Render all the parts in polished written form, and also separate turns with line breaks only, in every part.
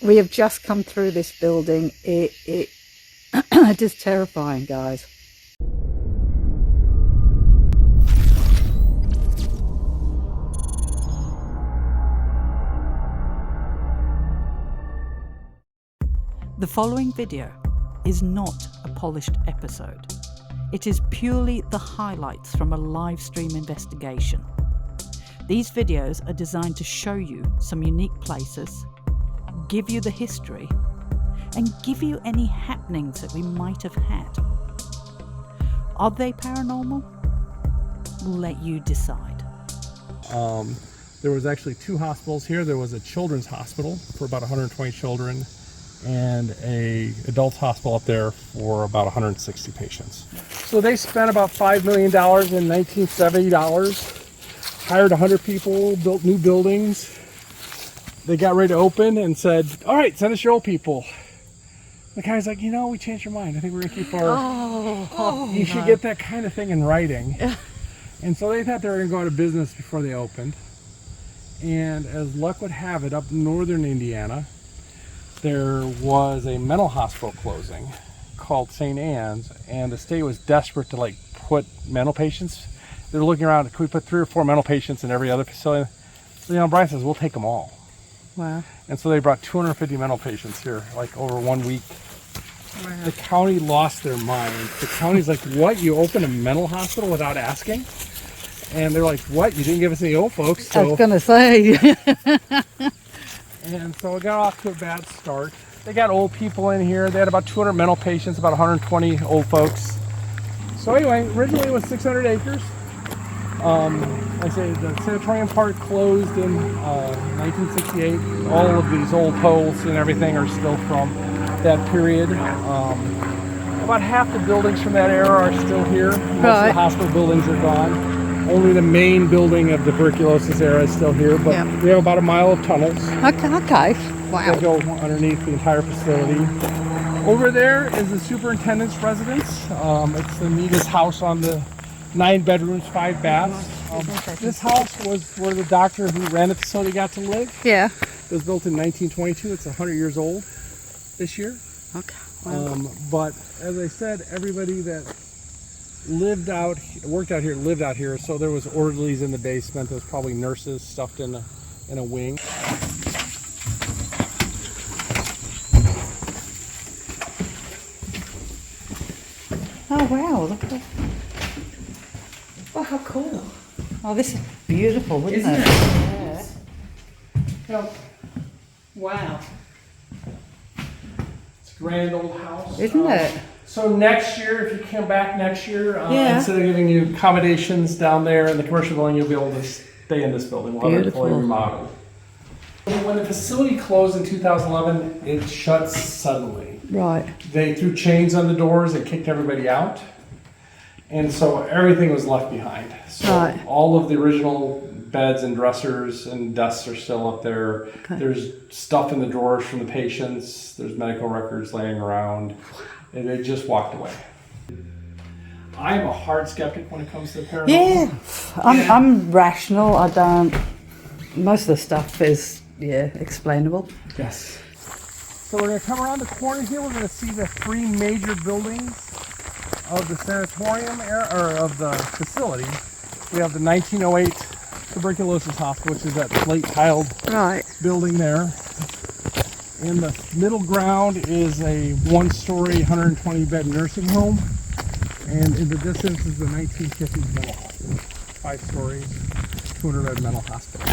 We have just come through this building. It is terrifying, guys. The following video is not a polished episode. It is purely the highlights from a live stream investigation. These videos are designed to show you some unique places, give you the history, and give you any happenings that we might have had. Are they paranormal? We'll let you decide.
There was actually two hospitals here. There was a children's hospital for about 120 children and a adult hospital up there for about 160 patients. So they spent about $5 million in 1970, hired 100 people, built new buildings. They got ready to open and said, all right, send us your old people. The guy's like, you know, we changed our mind. I think we're gonna keep our, you should get that kind of thing in writing. And so they thought they were gonna go out of business before they opened. And as luck would have it, up in northern Indiana, there was a mental hospital closing called St. Anne's, and the state was desperate to like put mental patients. They're looking around, can we put 3 or 4 mental patients in every other facility? So, you know, Brian says, we'll take them all.
Wow.
And so they brought 250 mental patients here, like over 1 week.
Wow.
The county lost their mind. The county's like, what, you open a mental hospital without asking? And they're like, what, you didn't give us any old folks? So,
I was gonna say.
and so it got off to a bad start. They got old people in here. They had about 200 mental patients, about 120 old folks. So anyway, originally it was 600 acres. I say the Sanatorium part closed in 1968. All of these old posts and everything are still from that period. About half the buildings from that era are still here. Most of the hospital buildings are gone. Only the main building of the tuberculosis era is still here, but we have about a mile of tunnels.
Okay. Wow.
That go underneath the entire facility. Over there is the superintendent's residence. It's the neatest house on the 9 bedrooms, 5 baths. This house was where the doctor who ran the facility got to live.
Yeah.
It was built in 1922. It's 100 years old this year.
Okay. Wow.
But as I said, everybody that worked out here, lived out here. So there was orderlies in the basement. There was probably nurses stuffed in a wing.
Oh wow, look at that. Oh, how cool. Oh, this is beautiful, isn't it? Yeah.
Yep.
Wow.
It's a grand old house.
Isn't it?
So next year, if you come back next year, instead of giving you accommodations down there in the commercial building, you'll be able to stay in this building while they're fully remodeled. When the facility closed in 2011, it shut suddenly.
Right.
They threw chains on the doors and kicked everybody out. And so everything was left behind. So all of the original beds and dressers and desks are still up there. Okay. There's stuff in the drawers from the patients. There's medical records laying around. And they just walked away. I'm a hard skeptic when it comes to paranormal.
Yeah, I'm rational. I don't. Most of the stuff is explainable.
Yes. So we're going to come around the corner here. We're going to see the 3 major buildings of the sanatorium era, or of the facility. We have the 1908 tuberculosis hospital, which is that slate tiled building there. In the middle ground is a 1-story, 120-bed nursing home, and in the distance is the 1950s mental hospital, 5 stories, 200-bed mental hospital.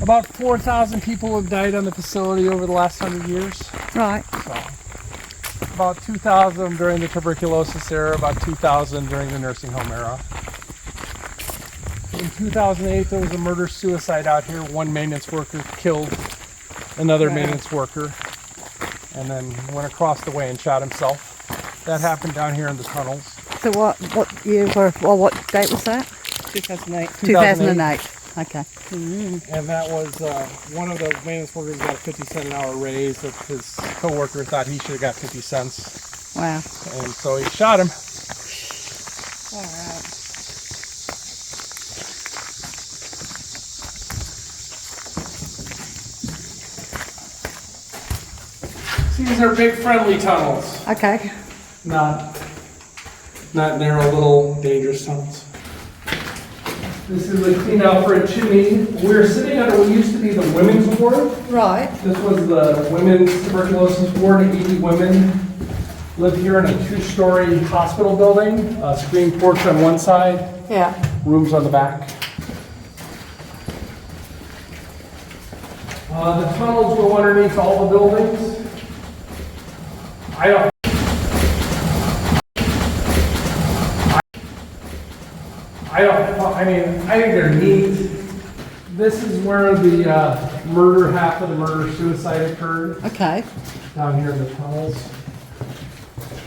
About 4,000 people have died on the facility over the last 100 years. Right. So, about 2,000 during the tuberculosis era, about 2,000 during the nursing home era. In 2008, there was a murder-suicide out here. 1 maintenance worker killed another maintenance worker and then went across the way and shot himself. That happened down here in the tunnels.
So what year what date was that?
2008.
2008. Okay.
Mm-hmm. And that was one of the maintenance workers got a 50-cent an hour raise. That his co-worker thought he should have got 50 cents.
Wow.
And so he shot him.
All right.
These are big friendly tunnels,
Okay.
not narrow little dangerous tunnels. This is a clean out for a chimney. We're sitting under what used to be the women's ward.
Right.
This was the women's tuberculosis ward. 80 women live here in a 2-story hospital building. A screen porch on one side,
Yeah.
rooms on the back. The tunnels go underneath all the buildings. I think they're neat. This is where the half of the murder-suicide occurred,
Okay.
down here in the tunnels.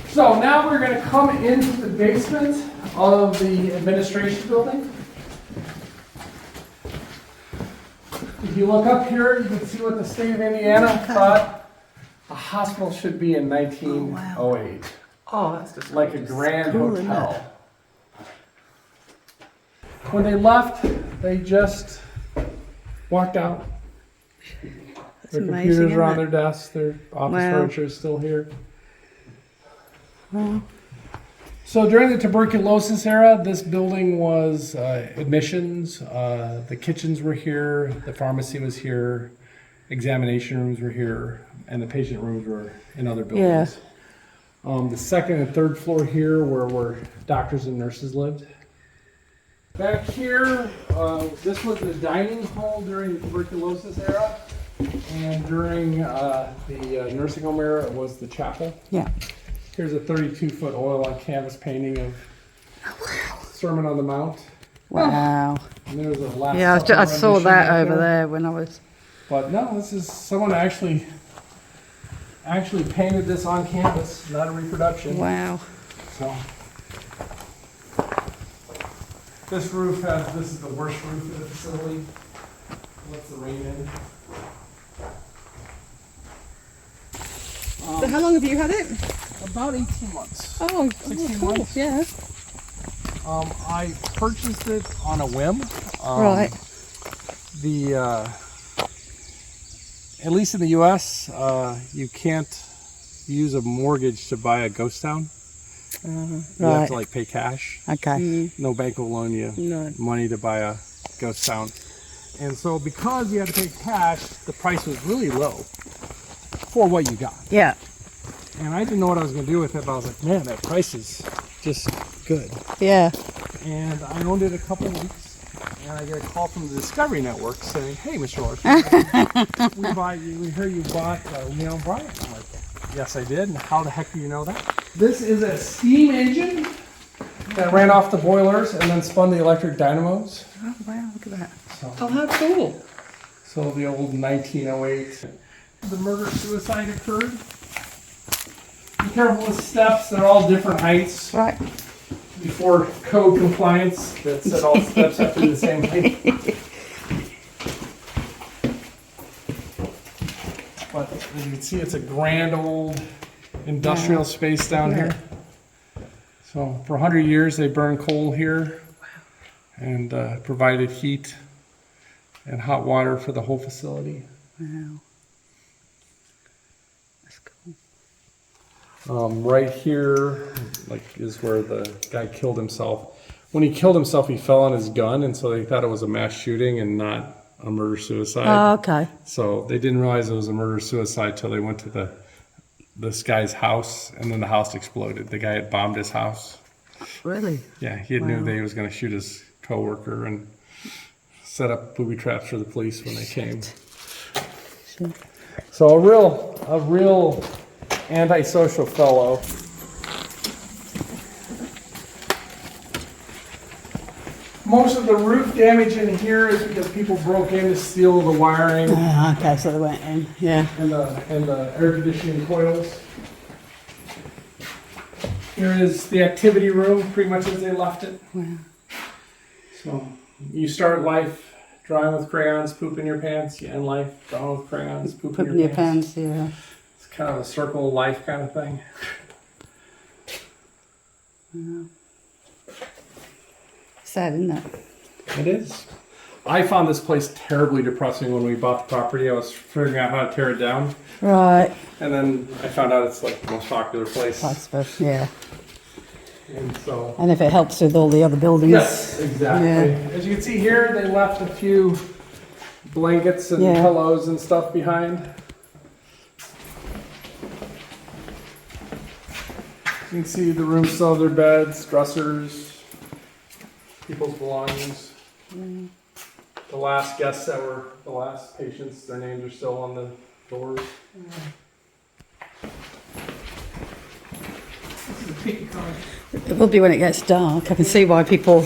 So now we're gonna come into the basement of the administration building. If you look up here, you can see what the state of Indiana thought a hospital should be in 1908.
Oh, that's just
Like a grand
cool, isn't
hotel. When they left, they just walked out. Their
amazing,
computers are on
isn't
their desks, their office
Wow.
furniture is still here.
Wow.
So during the tuberculosis era, this building was admissions. The kitchens were here, the pharmacy was here, examination rooms were here, and the patient rooms were in other buildings. The second and third floor here were where doctors and nurses lived. Back here, this was the dining hall during the tuberculosis era, and during the nursing home era, it was the chapel.
Yeah.
Here's a 32-foot oil on canvas painting of Sermon on the Mount.
Wow.
And there's a last
Yeah,
Supper
I saw
rendition
that
back
over there when I was.
But no, this is someone actually painted this on canvas, not a reproduction.
Wow.
So this is the worst roof of the facility. Lets the rain in.
So how long have you had it?
About 18 months.
Oh,
16
cool.
months.
Yeah.
I purchased it on a whim.
Right.
At least in the U.S., you can't use a mortgage to buy a ghost town. You have
Right.
to like pay cash.
Okay.
No bank will loan you
No.
money to buy a ghost town. And so because you had to pay cash, the price was really low for what you got.
Yeah.
And I didn't know what I was going to do with it, but I was like, man, that price is just good.
Yeah.
And I owned it a couple of weeks, and I get a call from the Discovery Network saying, hey, Mr. Larson, we heard you bought Leon Bryant. I'm like, yes, I did, and how the heck do you know that? This is a steam engine that ran off the boilers and then spun the electric dynamos.
Oh, wow. Look at that.
Oh, how cool.
So the old 1908. The murder-suicide occurred. Be careful with steps, they're all different heights.
Right.
Before code compliance that said all steps have to be the same height. But as you can see, it's a grand old industrial space down here. So for 100 years, they burned coal here and provided heat and hot water for the whole facility.
Wow. That's cool.
Right here, is where the guy killed himself. When he killed himself, he fell on his gun, and so they thought it was a mass shooting and not a murder-suicide.
Oh, okay.
So they didn't realize it was a murder-suicide till they went to this guy's house, and then the house exploded. The guy had bombed his house.
Really?
Yeah, he knew that he was going to shoot his coworker and set up booby traps for the police when they came.
Shit.
So a real antisocial fellow. Most of the roof damage in here is because people broke in to steal the wiring
Okay, so they went in. Yeah.
and the air conditioning coils. Here is the activity room, pretty much as they left it.
Wow.
So you start life drawing with crayons, poop in your pants. You end life drawing with crayons, poop
Put
in
in
your
your
pants.
pants, yeah.
It's kind of a circle of life kind of thing.
Sad, isn't it?
It is. I found this place terribly depressing when we bought the property. I was figuring out how to tear it down.
Right.
And then I found out it's like the most popular place.
I suppose, yeah.
And so.
And if it helps with all the other buildings.
Yes, exactly.
Yeah.
As you can see here, they left a few blankets and pillows and stuff behind. You can see the rooms still have their beds, dressers, people's belongings.
Mm.
The last guests that were the last patients, their names are still on the doors.
It will be when it gets dark. I can see why people.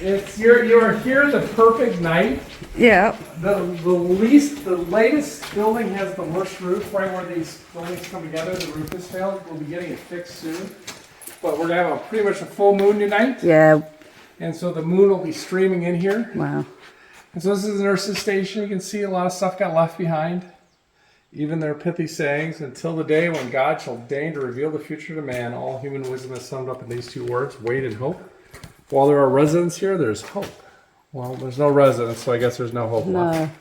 You are here the perfect night.
Yeah.
The latest building has the worst roof. Right where these buildings come together, the roof has failed. We'll be getting it fixed soon. But we're gonna have pretty much a full moon tonight.
Yeah.
And so the moon will be streaming in here.
Wow.
And so this is the nurse's station. You can see a lot of stuff got left behind. Even their pithy sayings, until the day when God shall deign to reveal the future to man, all human wisdom is summed up in these two words, wait and hope. While there are residents here, there's hope. Well, there's no residents, so I guess there's no hope left.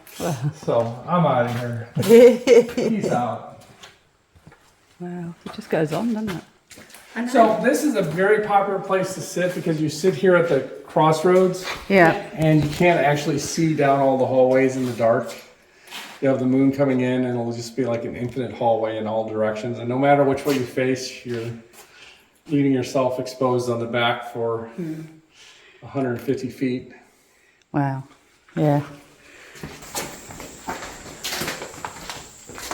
So I'm out of here. Peace out.
Wow. It just goes on, doesn't it?
So this is a very popular place to sit because you sit here at the crossroads.
Yeah.
And you can't actually see down all the hallways in the dark. You have the moon coming in and it'll just be like an infinite hallway in all directions. And no matter which way you face, you're leaving yourself exposed on the back for 150 feet.
Wow. Yeah.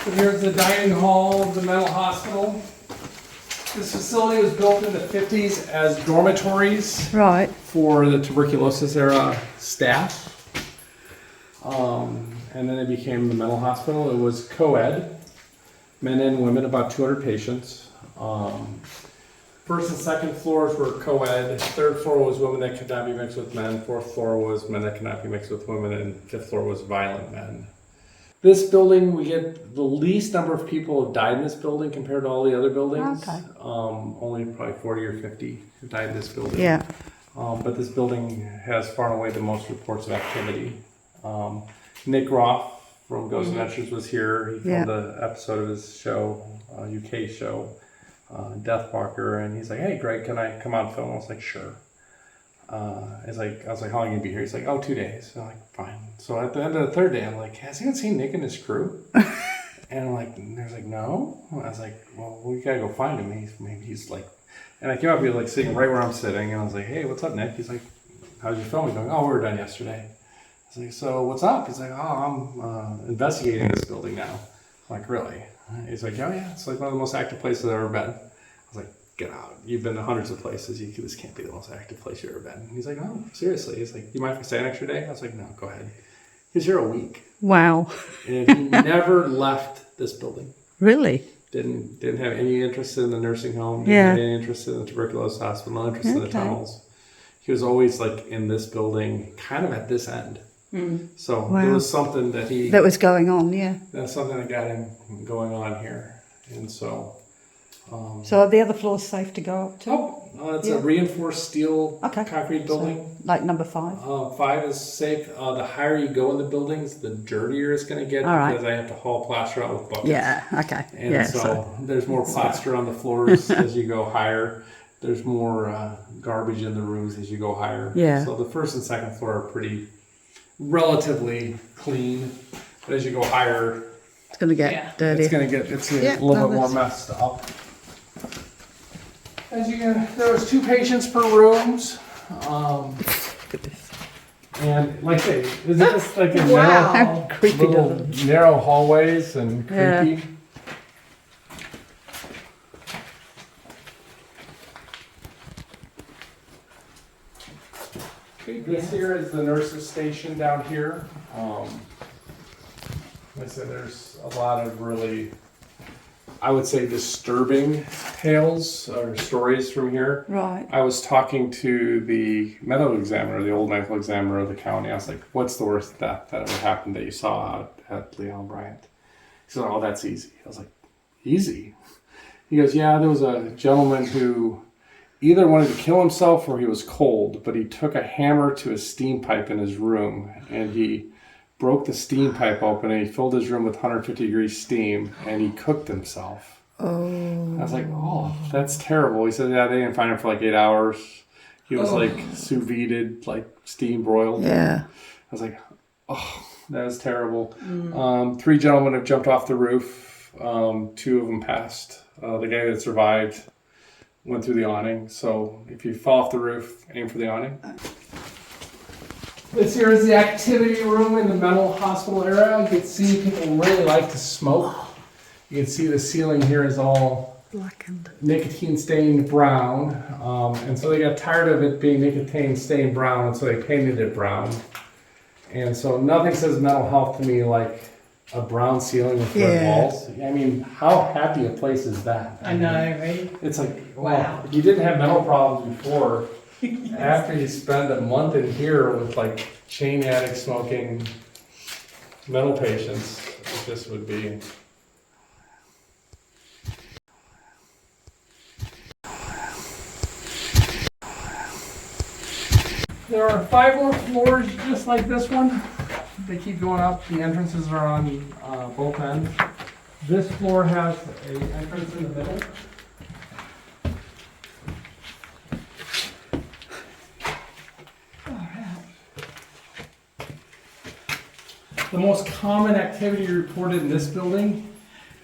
So here's the dining hall of the mental hospital. This facility was built in the 50s as dormitories
Right.
for the tuberculosis era staff. And then it became the mental hospital. It was co-ed, men and women, about 200 patients. First and second floors were co-ed. Third floor was women that could not be mixed with men. Fourth floor was men that could not be mixed with women. And fifth floor was violent men. This building, we get the least number of people who died in this building compared to all the other buildings.
Okay.
Only probably 40 or 50 who died in this building.
Yeah.
But this building has far and away the most reports of activity. Nick Roth from Ghost Adventures was here. He filmed an episode of his show, UK show, Deathwalker, and he's like, "Hey, Greg, can I come out and film?" I was like, "Sure." I was like, "How long are you gonna be here?" He's like, "Oh, 2 days." I'm like, "Fine." So at the end of the third day, I'm like, "Has anyone seen Nick and his crew?" And I'm like, "There's like, no." I was like, "Well, we gotta go find him. Maybe he's like," and I came up, he was like sitting right where I'm sitting, and I was like, "Hey, what's up, Nick?" He's like, "How's your film?" He's going, "Oh, we were done yesterday." I was like, "So what's up?" He's like, "Oh, I'm investigating this building now." I'm like, "Really?" He's like, "Oh yeah, it's like one of the most active places I've ever been." I was like, "Get out. You've been to hundreds of places. This can't be the most active place you've ever been." And he's like, "Oh, seriously?" He's like, "You mind if I stay an extra day?" I was like, "No, go ahead." He's here a week.
Wow.
And he never left this building.
Really?
Didn't have any interest in the nursing home. Didn't have any interest in the tuberculosis hospital. No interest in the tunnels. He was always like in this building, kind of at this end. So there was something that
was going on, yeah.
That's something that got him going on here. And so
So are the other floors safe to go up to?
It's a reinforced steel concrete building.
So, like number 5?
5 is safe. The higher you go in the buildings, the dirtier it's going to get because I have to haul plaster out with buckets.
Yeah, okay.
And so there's more plaster on the floors as you go higher. There's more garbage in the rooms as you go higher.
Yeah.
So the first and second floor are pretty relatively clean, but as you go higher,
it's going to get dirty.
It's going to get a little bit more messed up. As you can, there was 2 patients per rooms. And like I say, is it just like a narrow,
creepy
little narrow hallways and creepy? This here is the nurse's station down here. Like I said, there's a lot of really, I would say, disturbing tales or stories from here.
Right.
I was talking to the medical examiner, the old medical examiner of the county. I was like, "What's the worst death that ever happened that you saw out at Leon Bryant?" He said, "Oh, that's easy." I was like, "Easy?" He goes, "Yeah, there was a gentleman who either wanted to kill himself or he was cold, but he took a hammer to a steam pipe in his room and he broke the steam pipe open and he filled his room with 150-degree steam and he cooked himself. Oh. I was like, oh, that's terrible. He said, yeah, they didn't find him for like 8 hours. He was like sous vide'd, like steam broiled.
Yeah.
I was like, oh, that was terrible. 3 gentlemen have jumped off the roof. 2 of them passed. The guy that survived went through the awning. So if you fall off the roof, aim for the awning. This here is the activity room in the mental hospital area. You can see people really like to smoke. You can see the ceiling here is all
Blackened.
nicotine stained brown. And so they got tired of it being nicotine stained brown, and so they painted it brown. And so nothing says mental health to me like a brown ceiling with red walls. I mean, how happy a place is that?
I know, right?
It's like, wow, if you didn't have mental problems before, after you spend a month in here with like chain addict smoking mental patients, it just would be. There are 5 more floors just like this one. They keep going up. The entrances are on both ends. This floor has an entrance in the middle. The most common activity reported in this building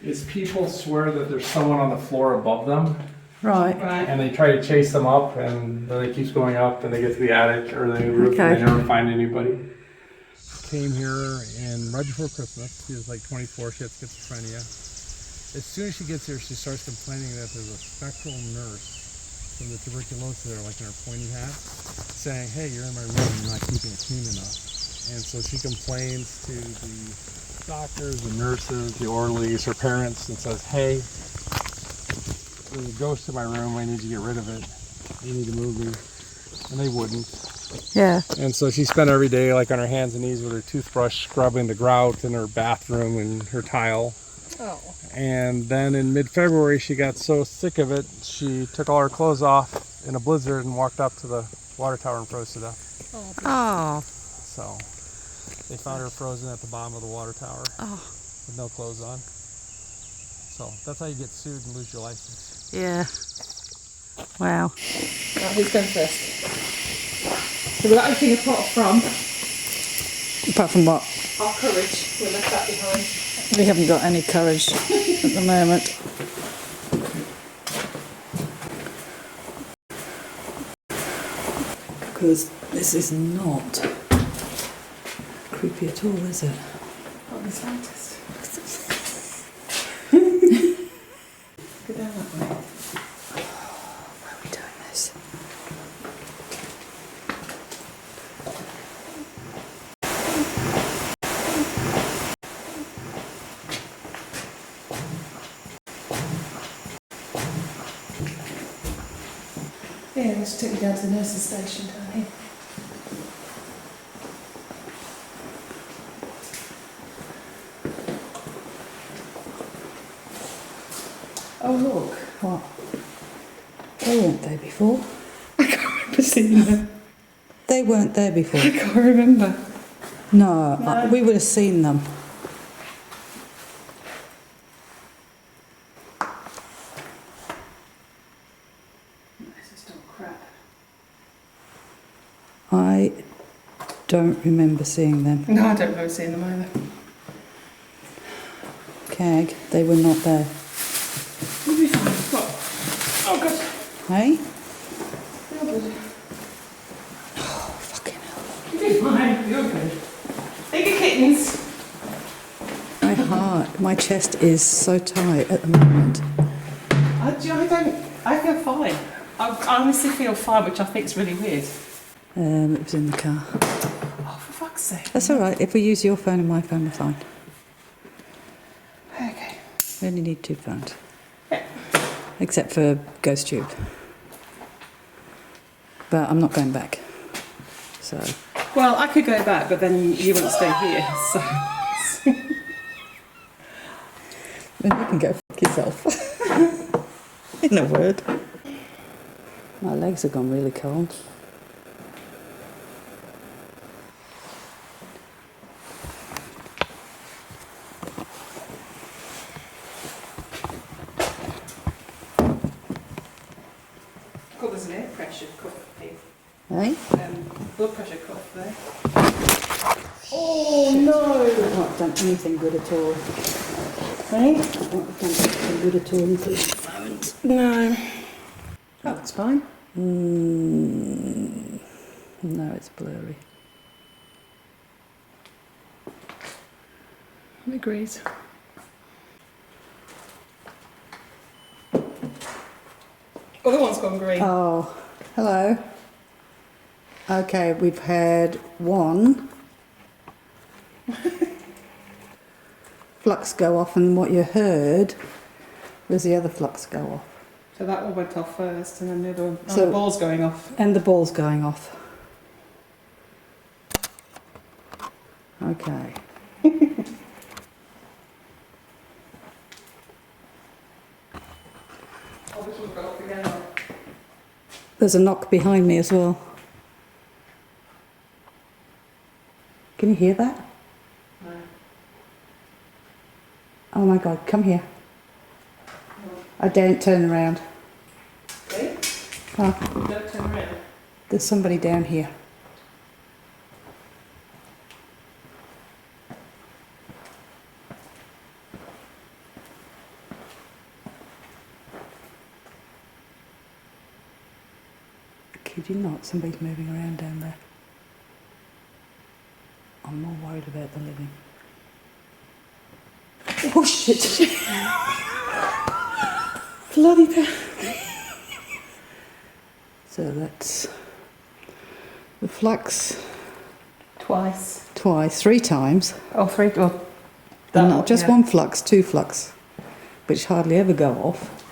is people swear that there's someone on the floor above them.
Right.
And they try to chase them up, and then it keeps going up, and they get to the attic or the roof, and they never find anybody. Came here right before Christmas. She was like 24. She had schizophrenia. As soon as she gets here, she starts complaining that there's a spectral nurse from the tuberculosis there, like in her pointy hat, saying, "Hey, you're in my room. You're not keeping it clean enough." And so she complains to the doctors, the nurses, the orderlies, her parents, and says, "Hey, there's a ghost in my room. I need to get rid of it. You need to move me." And they wouldn't.
Yeah.
And so she spent every day like on her hands and knees with her toothbrush scrubbing the grout in her bathroom and her tile.
Oh.
And then in mid-February she got so sick of it, she took all her clothes off in a blizzard and walked up to the water tower and froze to death.
Oh.
So they found her frozen at the bottom of the water tower with no clothes on. So that's how you get sued and lose your license.
Yeah. Wow.
Right, who's going first? So we got everything
Apart from what?
our courage. We left that behind.
We haven't got any courage at the moment. Because this is not creepy at all, is it?
Not the slightest. Go down that way.
Why are we doing this?
Yeah, let's take you down to the nurse's station down here. Oh look.
What? They weren't there before.
I can't remember seeing them.
They weren't there before.
I can't remember.
No,
No.
we would have seen them.
This is still crap.
I don't remember seeing them.
No, I don't remember seeing them either.
Cag, they were not there.
We'll be fine. What? Oh god.
Hey?
Oh bloody.
Oh, fucking hell.
You'll be fine. You're good. Take your kittens.
My heart, my chest is so tight at the moment.
I feel fine. I honestly feel fine, which I think is really weird.
It was in the car.
Oh, for fuck's sake.
That's all right. If we use your phone and my phone, we're fine.
Okay.
We only need 2 phones.
Yeah.
Except for Ghost Tube. But I'm not going back. So.
Well, I could go back, but then you wouldn't stay here, so.
Then you can go fuck yourself. In a word. My legs have gone really cold.
Oh, there's an air pressure cuff here.
Eh?
Blood pressure cuff there. Oh no!
I've not done anything good at all.
Hey?
I've not done anything good at all until this moment.
No. That looks fine.
No, it's blurry.
Agrees. Other one's gone green.
Oh, hello. Okay, we've had one flux go off, and what you heard was the other flux go off.
So that one went off first, and then the other one. Oh,
So-
the ball's going off.
And the ball's going off. Okay.
Oh, this one's got off again.
There's a knock behind me as well. Can you hear that?
No.
Oh my God, come here. I don't turn around.
See?
Oh,
Don't turn around.
there's somebody down here. Kid you not, somebody's moving around down there. I'm more worried about the living. Oh shit! Bloody hell. So that's the flux
Twice.
twice, 3 times.
Oh, 3. Well,
And
that
not
one,
just
yeah.
one flux, 2 flux, which hardly ever go off.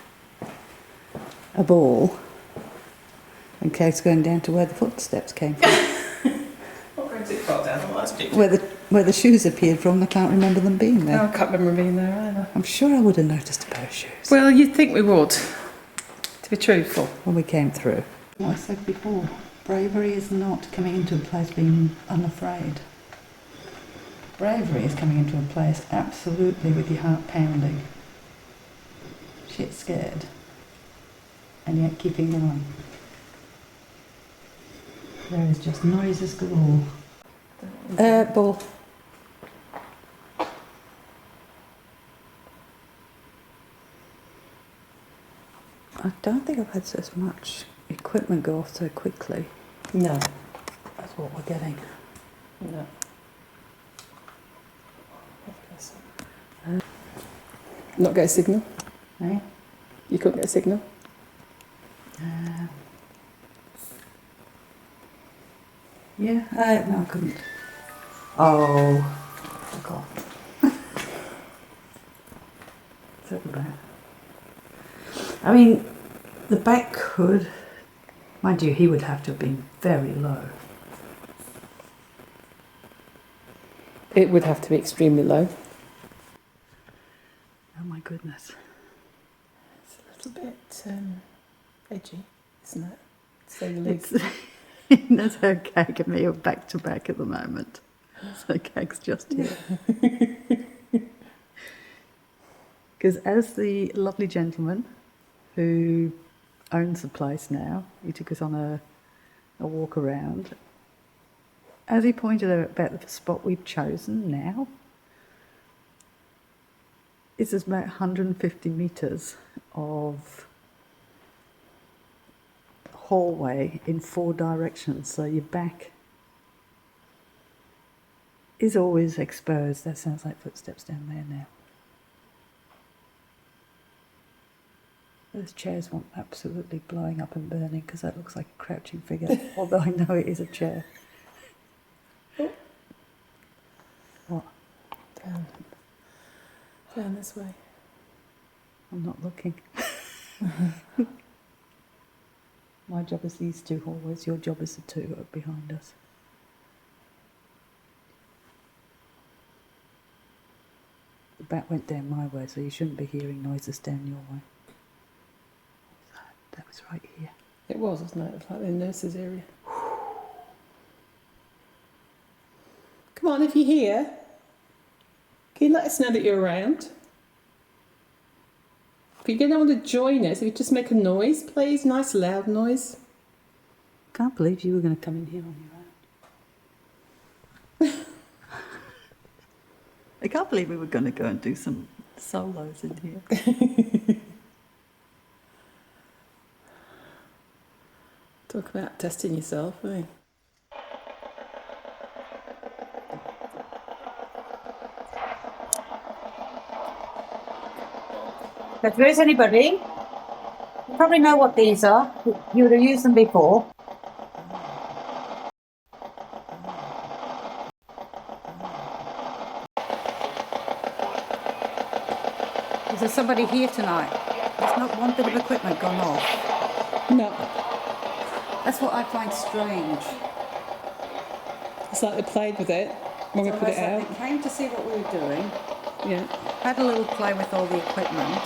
A ball. And Kate's going down to where the footsteps came from.
Not going too far down. Oh, that's big.
Where the shoes appeared from, I can't remember them being
No,
there.
I can't remember being there either.
I'm sure I would have noticed a pair of shoes
Well, you'd think we would, to be truthful.
when we came through. Like I said before, bravery is not coming into a place being unafraid. Bravery is coming into a place absolutely with your heart pounding. Shit scared. And yet keeping going. There is just noises galore. Ball. I don't think I've had so much equipment go off so quickly.
No.
That's what we're getting.
No. Not get a signal?
Eh?
You couldn't get a signal?
Yeah, no, I couldn't. Oh, fuck off. So bad. I mean, the back could, mind you, he would have to have been very low.
It would have to be extremely low.
Oh my goodness.
It's a little bit edgy, isn't it? To say the least.
That's okay, give me a back to back at the moment. So Gag's just here. Because as the lovely gentleman who owns the place now, he took us on a walk around. As he pointed out about the spot we've chosen now, it's about 150 metres of hallway in 4 directions, so your back is always exposed. That sounds like footsteps down there now. Those chairs want absolutely blowing up and burning because that looks like a crouching figure, although I know it is a chair. What?
Down this way.
I'm not looking. My job is these 2 hallways, your job is the 2 up behind us. The bat went down my way, so you shouldn't be hearing noises down your way. What was that? That was right here.
It was, wasn't it? It was like the nurses' area. Come on, if you're here, can you let us know that you're around? If you don't want to join us, if you just make a noise, please. Nice loud noise.
Can't believe you were going to come in here on your own. I can't believe we were going to go and do some solos in here.
Talk about testing yourself, eh?
If there is anybody, you probably know what these are. You would have used them before.
Is there somebody here tonight? There's not one bit of equipment gone off.
No.
That's what I find strange.
It's like they played with it when we
It's
put it
almost like
out.
they came to see what we were doing,
Yeah.
had a little play with all the equipment.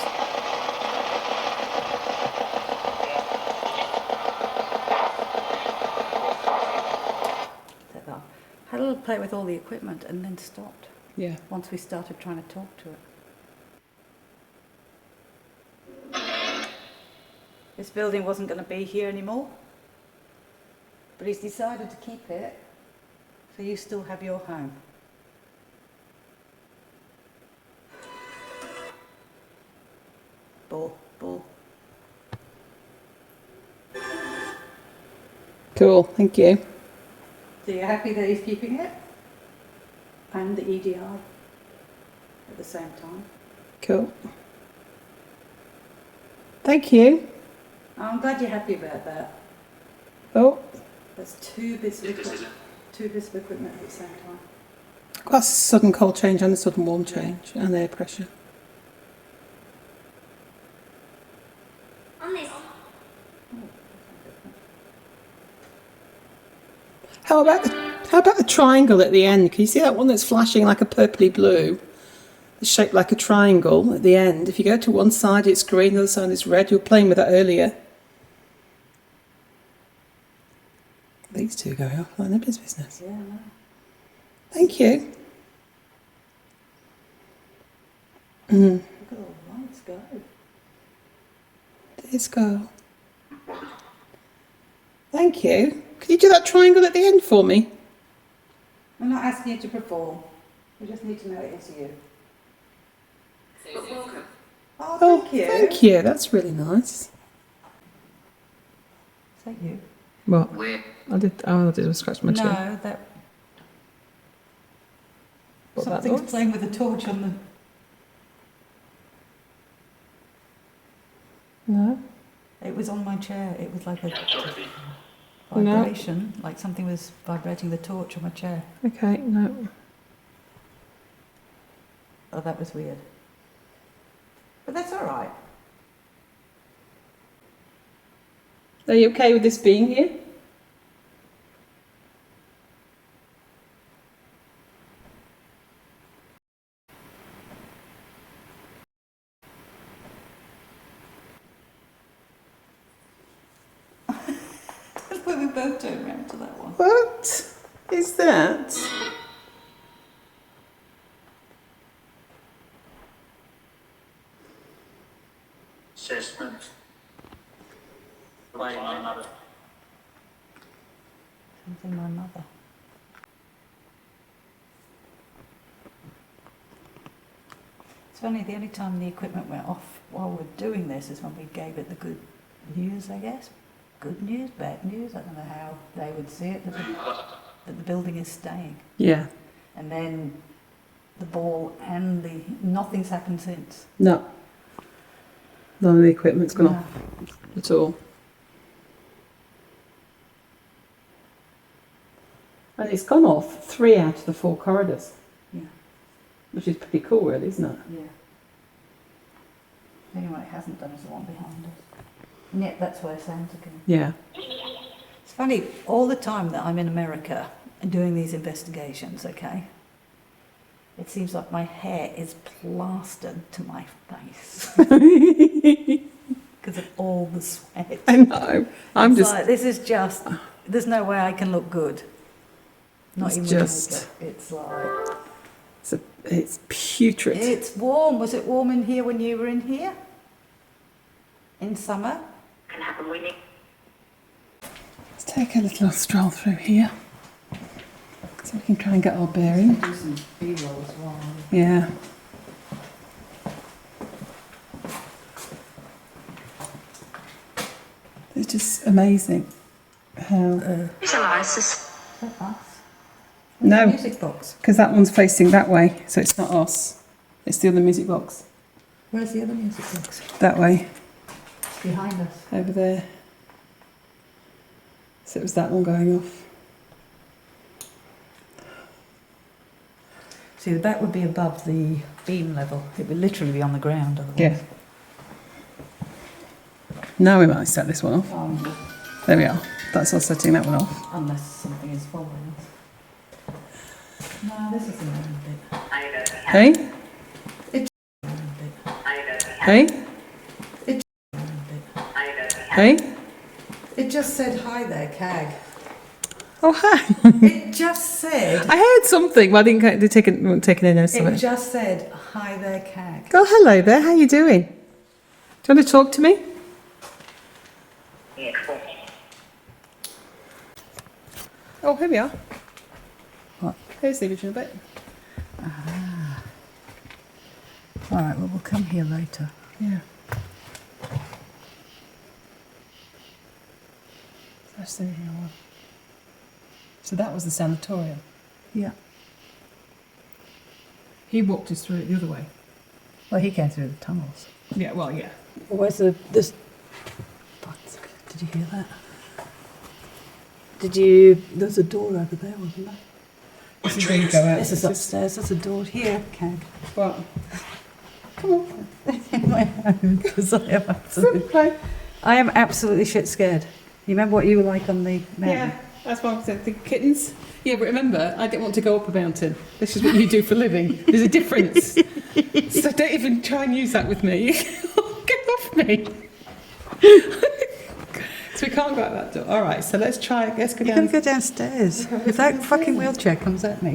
Had a little play with all the equipment and then stopped
Yeah.
once we started trying to talk to it. This building wasn't going to be here anymore, but he's decided to keep it, so you still have your home. Bull, bull.
Cool, thank you.
So you're happy that he's keeping it? And the EDI at the same time?
Cool. Thank you.
I'm glad you're happy about that.
Oh,
That's two bits of equipment at the same time.
quite a sudden cold change and a sudden warm change and air pressure. How about the triangle at the end? Can you see that one that's flashing like a purpley blue? It's shaped like a triangle at the end. If you go to one side it's green, the other side is red. You were playing with that earlier. These two going off like nobody's business.
Yeah, no.
Thank you.
Look at all the lights go.
Let's go. Thank you. Can you do that triangle at the end for me?
I'm not asking you to perform. We just need to know it is you.
Welcome.
Oh, thank you.
Thank you. That's really nice.
Is that you?
What?
Where?
I did scratch my chin.
No, that
What, that
something's
noise?
playing with the torch on the.
No.
It was on my chair. It was like a
No.
vibration, like something was vibrating the torch on my chair.
Okay, no.
Oh, that was weird. But that's all right.
Are you okay with this being here?
That's why we both turned around to that one.
What is that?
Assessment. By my mother.
Something my mother. It's funny, the only time the equipment went off while we're doing this is when we gave it the good news, I guess. Good news, bad news, I don't know how they would see it, that the building is staying.
Yeah.
And then the ball and nothing's happened since.
No. None of the equipment's gone
No.
off at all. And it's gone off 3 out of the 4 corridors,
Yeah,
which is pretty cool, really, isn't it?
yeah. The only one it hasn't done is the one behind us. And yet that's where sounds are going.
Yeah.
It's funny, all the time that I'm in America and doing these investigations, okay, it seems like my hair is plastered to my face because of all the sweat.
I know. I'm
It's
just.
like, this is just, there's no way I can look good. Not
It's
even
just-
makeup. It's like,
It's putrid.
it's warm. Was it warm in here when you were in here? In summer?
Let's take a little stroll through here, so we can try and get our bearing.
Do some B-roll as well.
Yeah. It's just amazing how.
Is that us?
No,
Music box.
because that one's facing that way, so it's not us. It's the other music box.
Where's the other music box?
That way,
Behind us.
over there. So it was that one going off.
See, that would be above the beam level. It would literally be on the ground otherwise.
Yeah. Now we might set this one off. There we are. That's us setting that one off.
Unless something is following us. No, this is a little bit.
Hey? Hey? Hey?
It just said hi there, CAG.
Oh, hi.
It just said.
I heard something, but I didn't take it in notice of
It
it.
just said hi there, CAG.
Oh, hello there. How you doing? Do you want to talk to me? Oh, here we are.
What?
Here's the original bit.
All right, well, we'll come here later.
Yeah. That's the original one. So that was the sanatorium.
Yeah.
He walked us through it the other way.
Well, he came through the tunnels.
Yeah, well, yeah.
Where's this? Did you hear that? There's a door over there, wasn't there?
This is where you go out.
This is upstairs. There's a door here, CAG.
What? Come on.
In my home, because I am absolutely shit scared. You remember what you were like on the mountain?
Yeah, that's why I said the kittens. Yeah, but remember, I didn't want to go up a mountain. This is what you do for a living. There's a difference. So don't even try and use that with me. Get off me. So we can't go out that door. All right, so let's try. Let's go
You're
down.
going to go downstairs if that fucking wheelchair comes at me.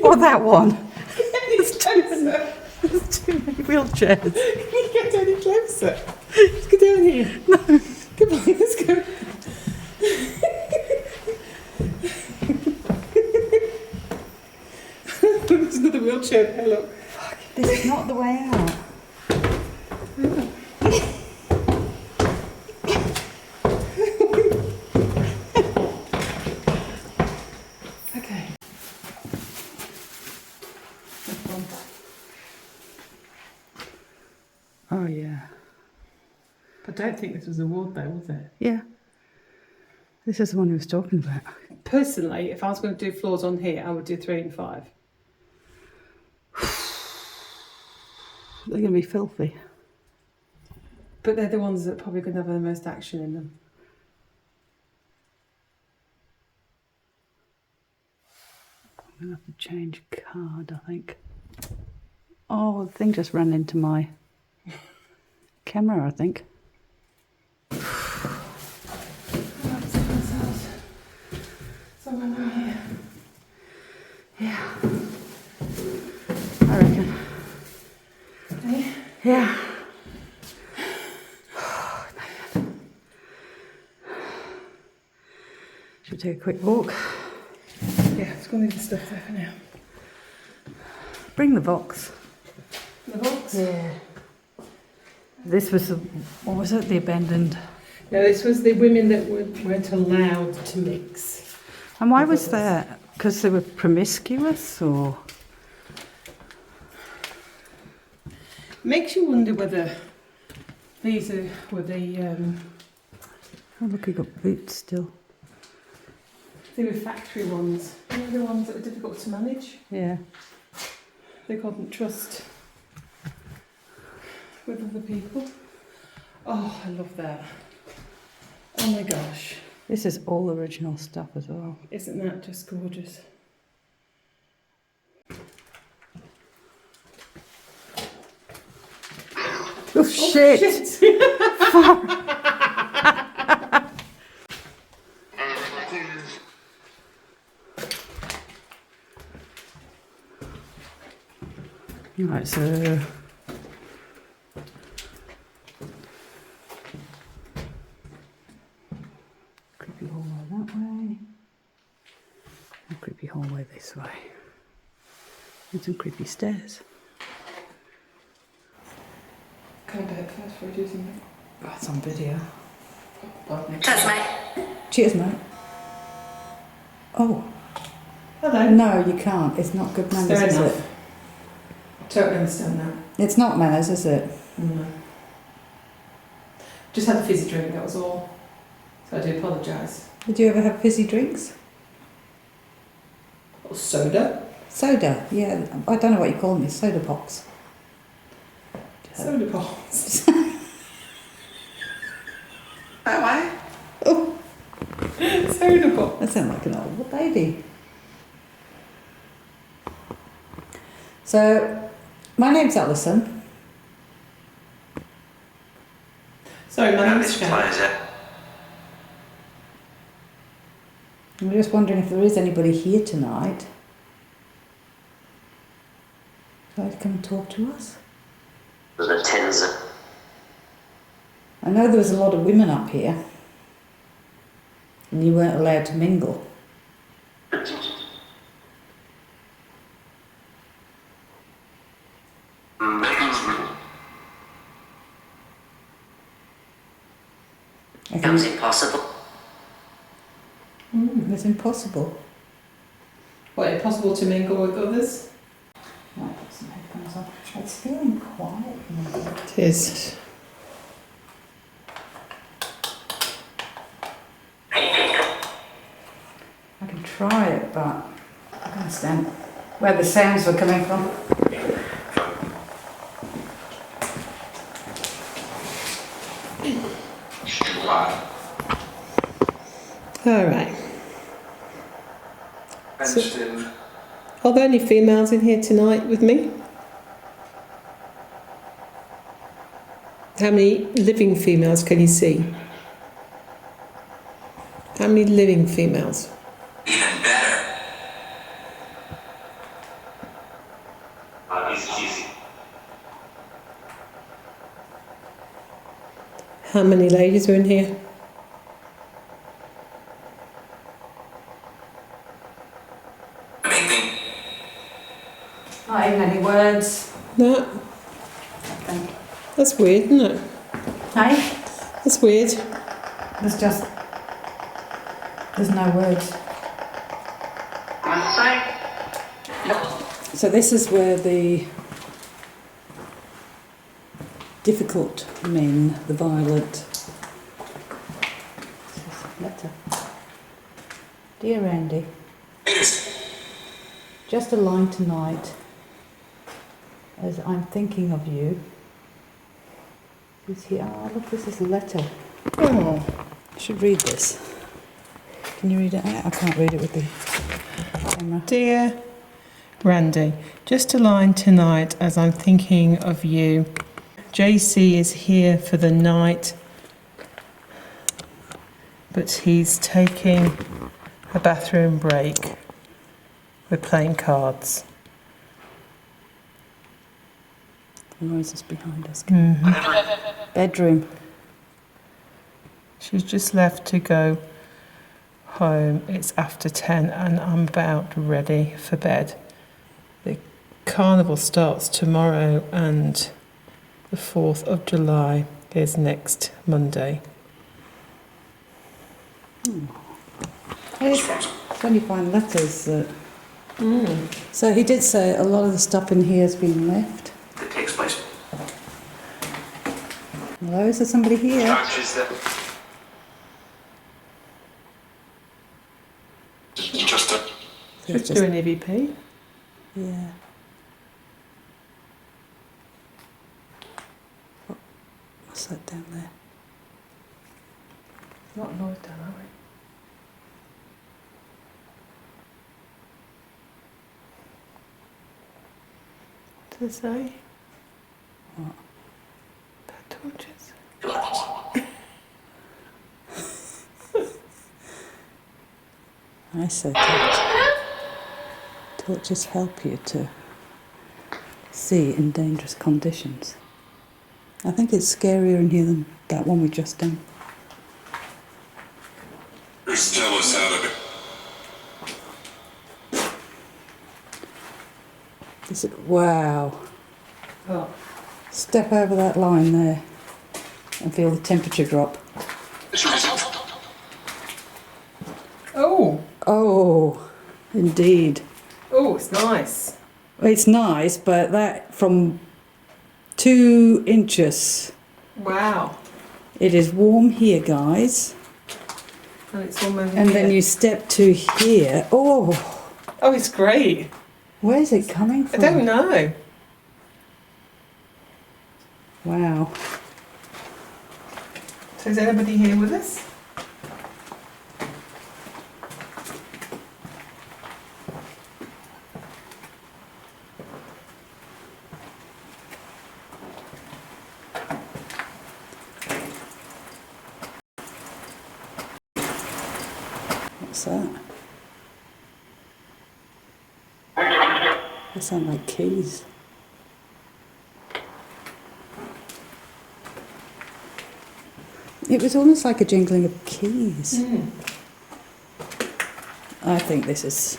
Or that one.
It's closer.
There's too many wheelchairs.
Can you get any closer? Let's go down here. No. Come on, let's go. There's another wheelchair there, look.
This is not the way out.
Okay.
Oh, yeah.
I don't think this was a ward though, was it?
Yeah. This is the one he was talking about.
Personally, if I was going to do floors on here, I would do 3 and 5.
They're going to be filthy.
But they're the ones that are probably going to have the most action in them.
I'm going to have to change card, I think. Oh, the thing just ran into my camera, I think.
Someone in here.
Yeah. I reckon.
Okay.
Yeah. Should we take a quick walk?
Yeah, it's going to leave the stuff there for now.
Bring the box.
The box?
Yeah. This was the, what was it? The abandoned.
No, this was the women that weren't allowed to mix.
And why was that? Because they were promiscuous, or?
Makes you wonder whether these were the
Oh, look, he got boots still.
they were factory ones. You know, the ones that were difficult to manage.
Yeah.
They couldn't trust with other people. Oh, I love that. Oh my gosh.
This is all original stuff as well.
Isn't that just gorgeous?
Oh, shit! Right, so creepy hallway that way, and creepy hallway this way, and some creepy stairs.
Come back first before we do something.
Oh, it's on video.
Cheers, mate.
Cheers, mate. Oh,
Hello.
no, you can't. It's not good manners,
Fair
is
enough.
it?
Totally understand that.
It's not manners, is it?
No. Just had a fizzy drink, that was all. So I do apologise.
Did you ever have fizzy drinks?
Or soda.
Soda, yeah. I don't know what you call them. It's soda pops.
Soda pops.
That way?
Oh,
Soda pops.
that sounds like an old lady. So, my name's Alison.
Sorry, my name's
This
Sharon.
plays it.
I'm just wondering if there is anybody here tonight. Would you like to come and talk to us?
The tens.
I know there was a lot of women up here, and you weren't allowed to mingle. I
That was
think
impossible.
it's impossible.
What, impossible to mingle with others?
Right, put some headphones on. It's feeling quiet.
It is.
I can try it, but I can't understand where the sounds were coming from.
All right. Are there any females in here tonight with me? How many living females can you see? How many living females?
Even better. Easy.
How many ladies are in here?
Not even any words.
No.
I think.
That's weird, isn't it?
Hey?
That's weird.
There's no words. So this is where the difficult men, the violent. This is a letter. Dear Andy, just a line tonight as I'm thinking of you. Who's here? Oh, look, this is a letter.
Oh.
I should read this. Can you read it out? I can't read it with the camera.
Dear Randy, just a line tonight as I'm thinking of you. JC is here for the night, but he's taking a bathroom break. We're playing cards.
The noises behind us.
Mm-hmm.
Bedroom.
She's just left to go home. It's after 10 and I'm about ready for bed. The carnival starts tomorrow and the 4th of July is next Monday.
It's when you find letters that... So he did say a lot of the stuff in here has been left.
It takes place.
Hello, is there somebody here?
Just
Just do an EVP.
Yeah. What's that down there?
Not noise down, are we? What does it say?
What?
About torches.
I said torches help you to sea in dangerous conditions. I think it's scarier in here than that one we just done.
Tell us how to.
Wow.
Oh.
Step over that line there and feel the temperature drop.
Oh.
Oh, indeed.
Oh, it's nice.
It's nice, but that from 2 inches.
Wow.
It is warm here, guys.
And it's almost.
And then you step to here. Oh,
Oh, it's great.
where's it coming
I
from?
don't know.
Wow.
So is anybody here with us?
What's that? They sound like keys. It was almost like a jingling of keys. I think this is...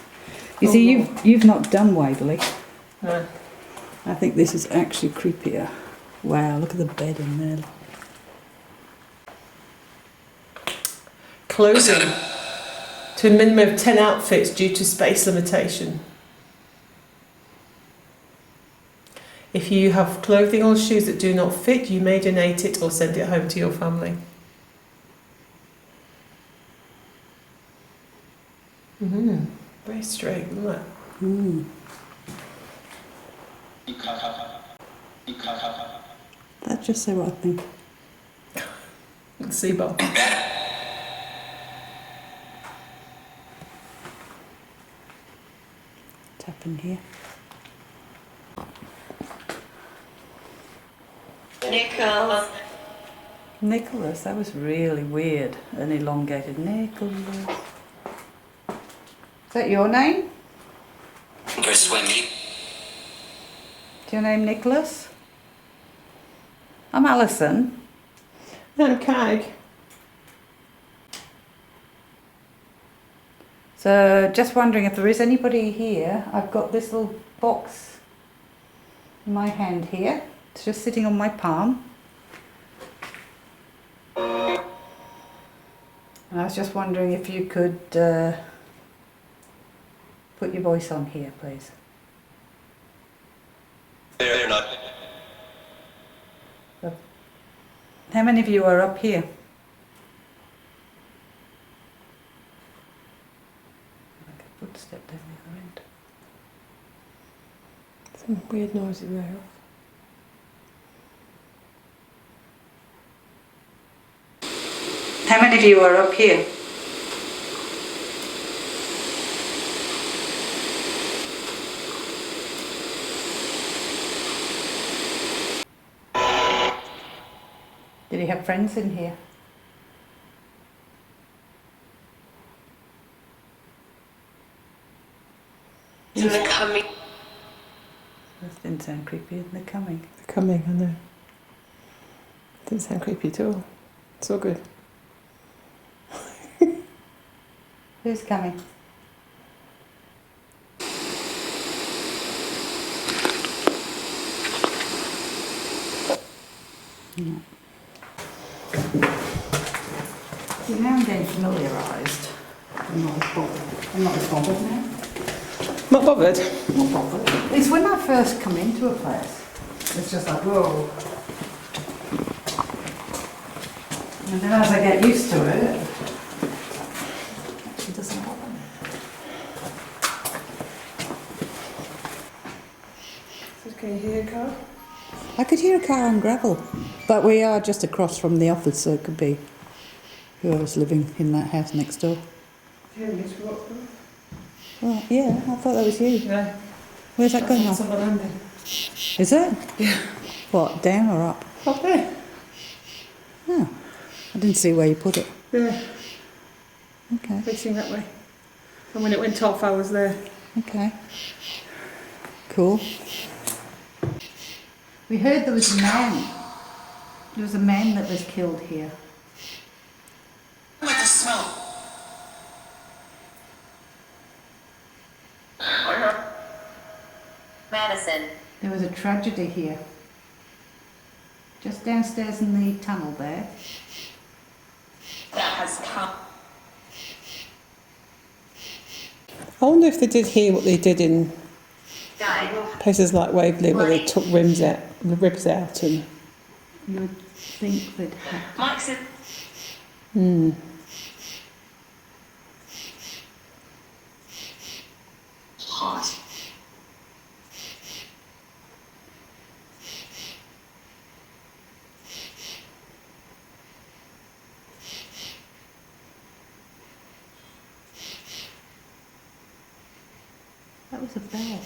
You see, you've not done Waverley.
No.
I think this is actually creepier. Wow, look at the bed in there.
Clothing to a minimum of 10 outfits due to space limitation. If you have clothing or shoes that do not fit, you may donate it or send it home to your family. Very straight, isn't it?
That just say what I think.
Let's see, Bob.
Tap in here. Nicholas, that was really weird. An elongated Nicholas. Is that your name?
You're swimming.
Is your name Nicholas? I'm Alison.
And Cag.
So just wondering if there is anybody here. I've got this little box in my hand here. It's just sitting on my palm. And I was just wondering if you could put your voice on here, please.
They're not.
How many of you are up here? Like a footstep down the other end.
Some weird noises there.
How many of you are up here? Did you have friends in here?
They're coming.
That didn't sound creepy, isn't it? Coming.
They're coming, I know. Didn't sound creepy at all. It's all good.
Who's coming? No. See, now I'm getting familiarised. I'm not as bothered. I'm not as bothered now.
Not bothered.
Not bothered. It's when I first come into a place, it's just like, whoa. And then as I get used to it, it doesn't bother me.
Can you hear a car?
I could hear a car on gravel, but we are just across from the office, so it could be whoever's living in that house next door.
Yeah, Miss Rockwood.
Well, yeah, I thought that was you.
Yeah.
Where's that going
That's
off?
on the landing.
Is it? Yeah. What, down or up?
Up there.
Oh, I didn't see where you put it.
Yeah,
Okay,
facing that way. And when it went off, I was there.
okay. Cool.
We heard there was a man. There was a man that was killed here.
With the smoke. Madison.
There was a tragedy here. Just downstairs in the tunnel there.
That has come.
I wonder if they did hear what they did in
Died.
places like Waverley, where they took ribs out and.
You would think they'd have.
Mike said. Hot.
That was a bell.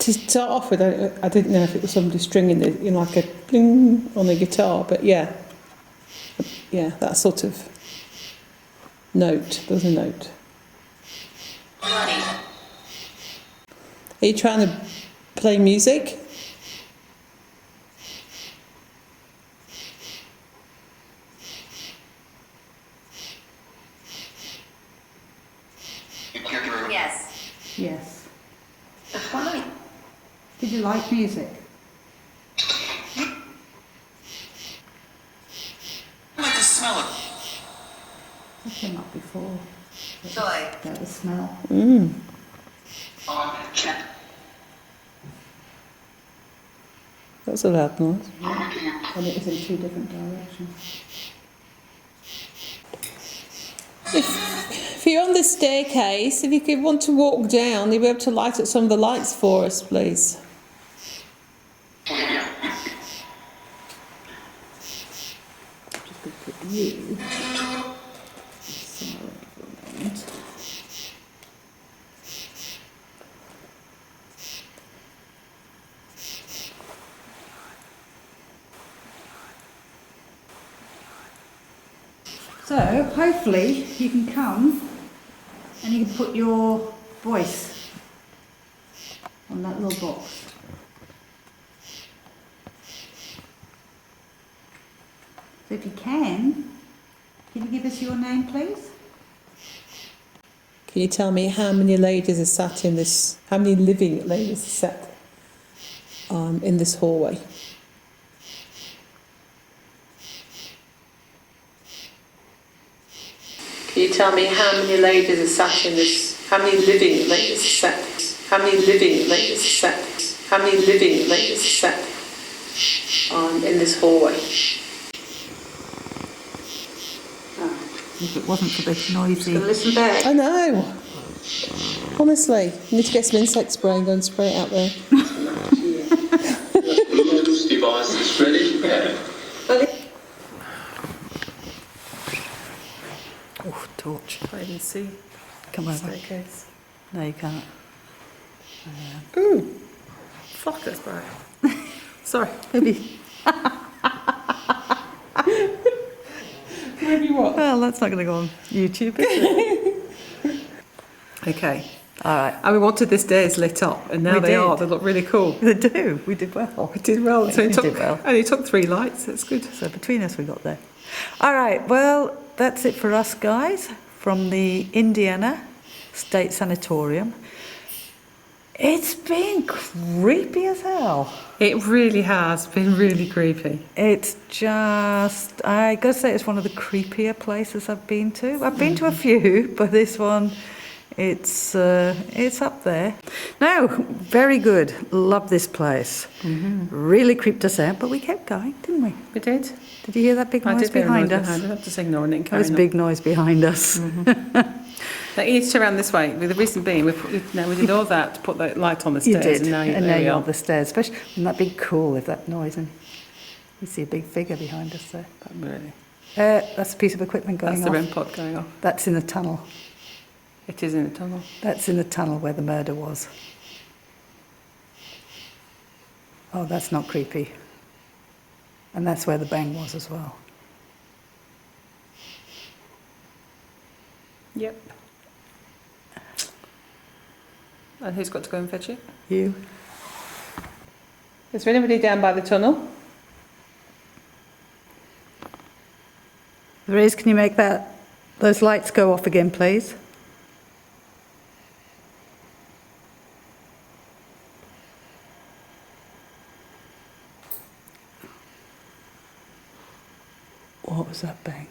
To start off with, I didn't know if it was somebody stringing it, like a bling on a guitar, but yeah, that sort of note. There was a note.
Bloody.
Are you trying to play music?
Yes.
Yes.
Why?
Did you like music?
I like the smell of
That came up before.
joy.
That was smell.
That was a loud noise.
And it was in two different directions.
If you're on the staircase, if you could want to walk down, you'll be able to light up some of the lights for us, please.
Just going to put you somewhere for a moment. So hopefully you can come and you can put your voice on that little box. So if you can you give us your name please?
Can you tell me how many ladies are sat in this, how many living ladies are sat in this hallway? Can you tell me how many ladies are sat in this, how many living ladies are sat, how many living ladies are sat, how many living ladies are sat in this hallway?
If it wasn't for the noisy.
Listen back. I know. Honestly, you need to get some insect spray and go and spray it out there.
Device is ready.
Oh, torch.
I didn't see.
Come over.
Staircase.
No, you can't.
Ooh. Fuck, that's bright. Sorry.
Maybe.
Maybe what?
Well, that's not going to go on YouTube, is it?
Okay.
All right.
And we wanted this day is lit up, and now
We
they
did.
are. They look really cool.
They do. We did well.
We did well. So
We
it took,
did well.
only took 3 lights. That's good.
So between us, we got there. All right. Well, that's it for us, guys, from the Indiana State Sanatorium. It's been creepy as hell.
It really has been really creepy.
It's just, I gotta say, it's one of the creepier places I've been to. I've been to a few, but this one, it's up there. No, very good. Love this place. Really creeped us out, but we kept going, didn't we?
We did.
Did you hear that big noise behind us?
I'm just ignoring it and
There
carrying
was
on.
big noise behind us.
Now, you need to turn around this way. With the reason being, we did all that to put that light on the
You
stairs.
did,
And now,
and
there
now
we
you're
are.
on the stairs. Especially, wouldn't that be cool if that noise and you see a big figure behind us there.
Really.
That's a piece of equipment going
That's the
off.
REM pod going off.
That's in the tunnel.
It is in the tunnel.
That's in the tunnel where the murder was. Oh, that's not creepy. And that's where the bang was as well.
Yep. And who's got to go and fetch it?
You.
Is there anybody down by the tunnel?
There is. Can you make those lights go off again, please? What was that bang?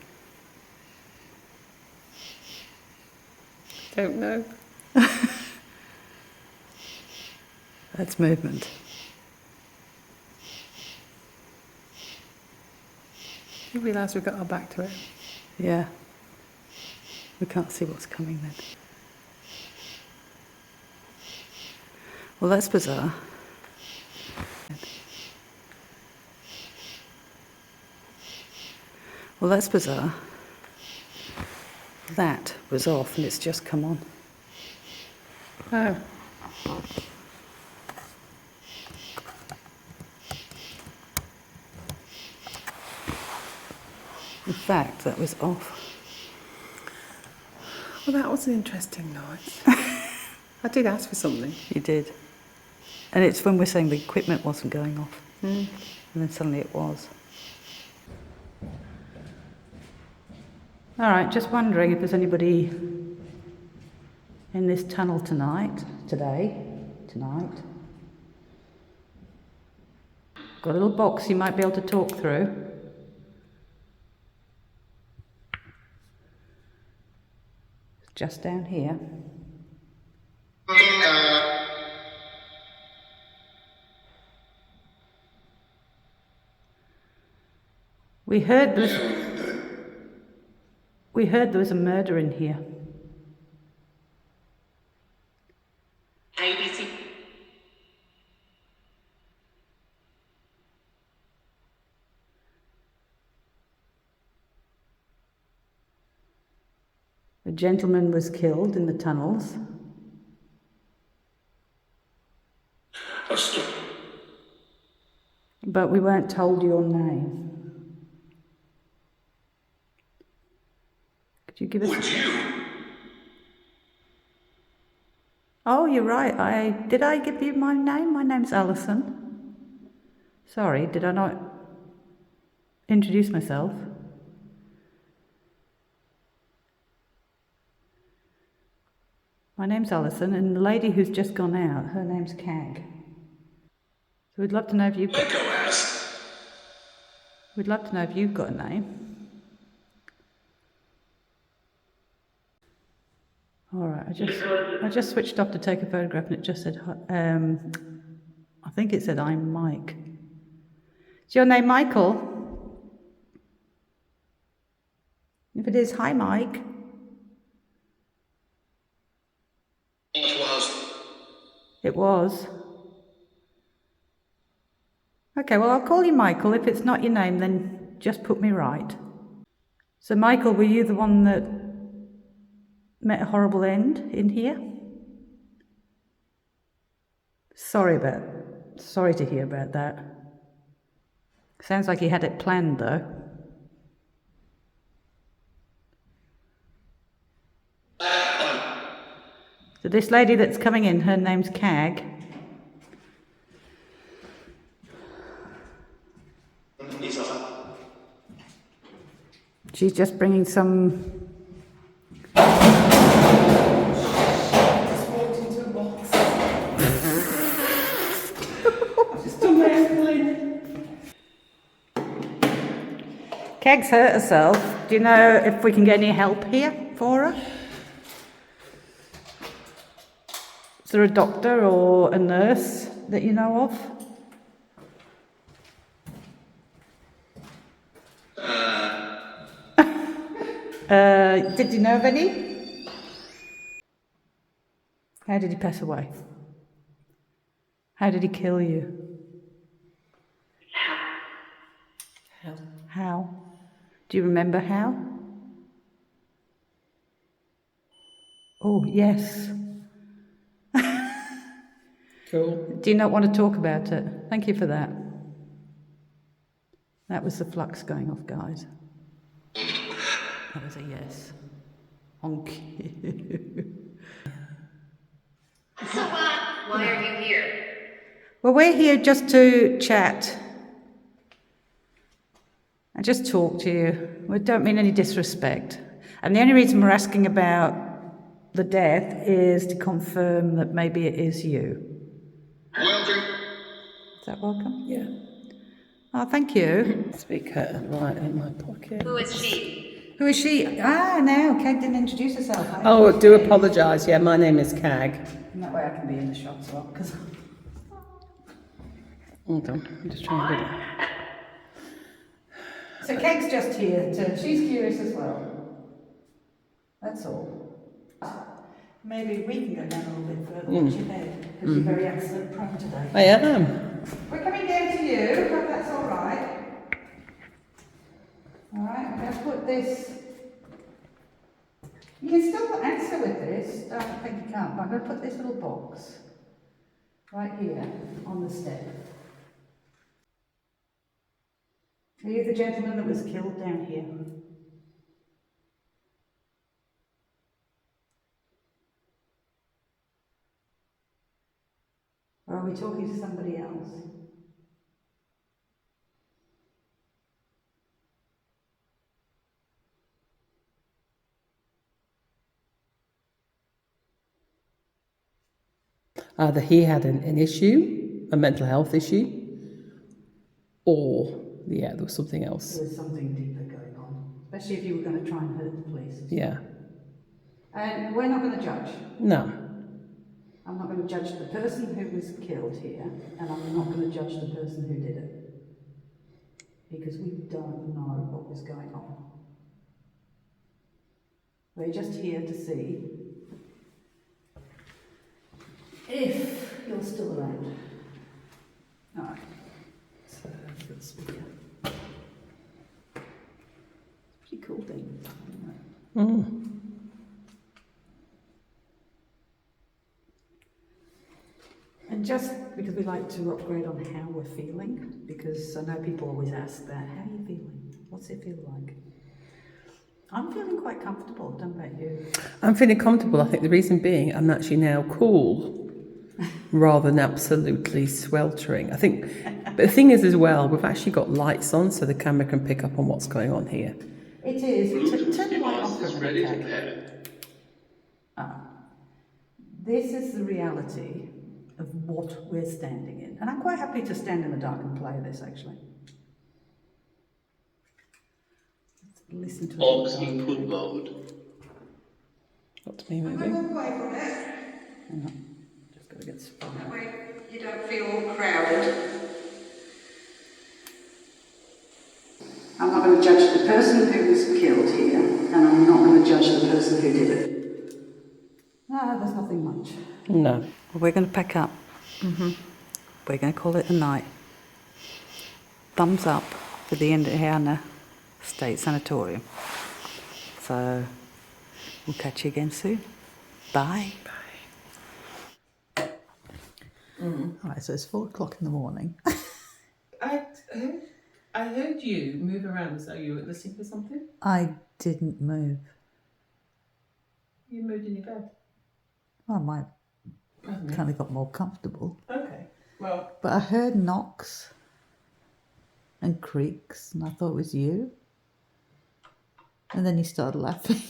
Don't know.
That's movement.
You realise we've got our back to it.
Yeah. We can't see what's coming then. Well, that's bizarre. Well, that's bizarre. That was off and it's just come on.
Oh.
In fact, that was off.
Well, that was an interesting noise. I did ask for something.
You did. And it's when we're saying the equipment wasn't going off. And then suddenly it was. All right, just wondering if there's anybody in this tunnel tonight. Got a little box you might be able to talk through. Just down here. We heard there was a murder in here.
ABC.
A gentleman was killed in the tunnels. But we weren't told your name. Could you give us...
Would you?
Oh, you're right. Did I give you my name? My name's Alison. Sorry, did I not introduce myself? My name's Alison, and the lady who's just gone out, her name's Cag. So we'd love to know if you've...
Let go, ass.
We'd love to know if you've got a name. All right, I just switched off to take a photograph, and it just said, I think it said, I'm Mike. Is your name Michael? If it is, hi, Mike. It was. Okay, well, I'll call you Michael. If it's not your name, then just put me right. So, Michael, were you the one that met a horrible end in here? Sorry to hear about that. Sounds like you had it planned, though. So this lady that's coming in, her name's Cag. She's just bringing some...
Just walked into a box. Just done my ankling.
Cag's hurt herself. Do you know if we can get any help here for her? Is there a doctor or a nurse that you know of? Did you know of any? How did he pass away? How did he kill you? How? Do you remember how? Oh, yes.
Cool.
Do you not want to talk about it? Thank you for that. That was the flux going off, guys. That was a yes. On cue.
So, Why are you here?
Well, we're here just to chat and just talk to you. We don't mean any disrespect. And the only reason we're asking about the death is to confirm that maybe it is you.
Welcome.
Is that welcome?
Yeah.
Oh, thank you.
Speaker right in my pocket.
Who is she?
Who is she? Ah, no, Kate didn't introduce herself.
Oh, I do apologise. Yeah, my name is Cag.
And that way I can be in the shot as well, because...
Hold on, I'm just trying to do that.
So Kate's just here she's curious as well. That's all. Maybe we can go down a little bit further once you're bed, because you're very accident prone today.
I am.
We're coming down to you, hope that's all right. All right, I'm going to put this... You can still answer with this, don't think you can't, but I'm going to put this little box right here on the step. Are you the gentleman that was killed down here? Or are we talking to somebody else?
Either he had an issue, a mental health issue, or, yeah, there was something else.
There's something deeper going on, especially if you were going to try and hurt the police.
Yeah.
And we're not going to judge.
No.
I'm not going to judge the person who was killed here, and I'm not going to judge the person who did it. Because we don't know what was going on. We're just here to see if you're still around. Alright. So that's the speaker. Pretty cool thing. And just because we like to upgrade on how we're feeling, because I know people always ask that, how are you feeling? What's it feel like? I'm feeling quite comfortable, don't about you?
I'm feeling comfortable. I think the reason being I'm actually now cool rather than absolutely sweltering. I think, but the thing is as well, we've actually got lights on so the camera can pick up on what's going on here.
It is.
Bluetooth
Turn the light
device
off
is
for a
ready to
minute.
pair.
This is the reality of what we're standing in. And I'm quite happy to stand in the dark and play this, actually. Let's listen to it.
Aux input mode.
Not me, maybe.
Away from it.
Hang on. Just got to get spun out.
Where you don't feel all crowded.
I'm not going to judge the person who was killed here, and I'm not going to judge the person who did it. No, there's nothing much.
No.
We're going to pack up. We're going to call it a night. Thumbs up for the Indiana State Sanatorium. So, we'll catch you again soon. Bye. Alright, so it's 4 o'clock in the morning.
I heard you move around as though you were listening for something.
I didn't move.
You moved in your bed.
Well, I might kind of got more comfortable.
Okay. Well,
But I heard knocks and creaks, and I thought it was you. And then you started laughing.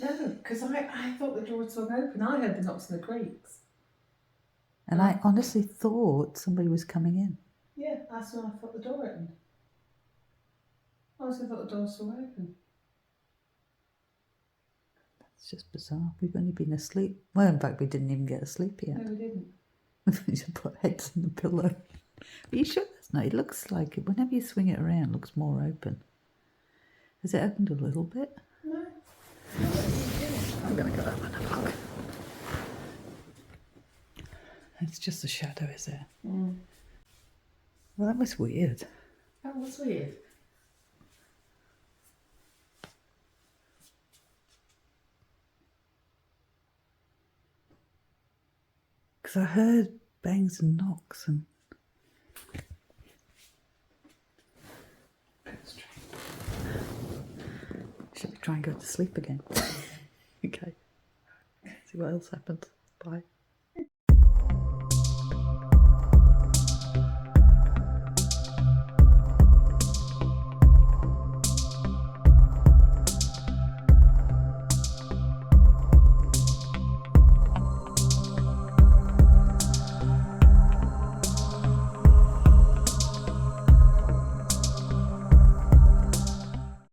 no, because I thought the door had swung open. I heard the knocks and the creaks.
And I honestly thought somebody was coming in.
Yeah, that's when I thought the door opened. I also thought the door swung open.
It's just bizarre. We've only been asleep. Well, in fact, we didn't even get asleep yet.
No, we didn't.
We just put heads in the pillow. Are you sure that's not? It looks like it. Whenever you swing it around, it looks more open. Has it opened a little bit?
No.
I'm going to go up and have a look. It's just a shadow, is it?
Mm.
Well, that was weird.
That was weird.
Because I heard bangs and knocks and... Should we try and go to sleep again? Okay. See what else happens. Bye.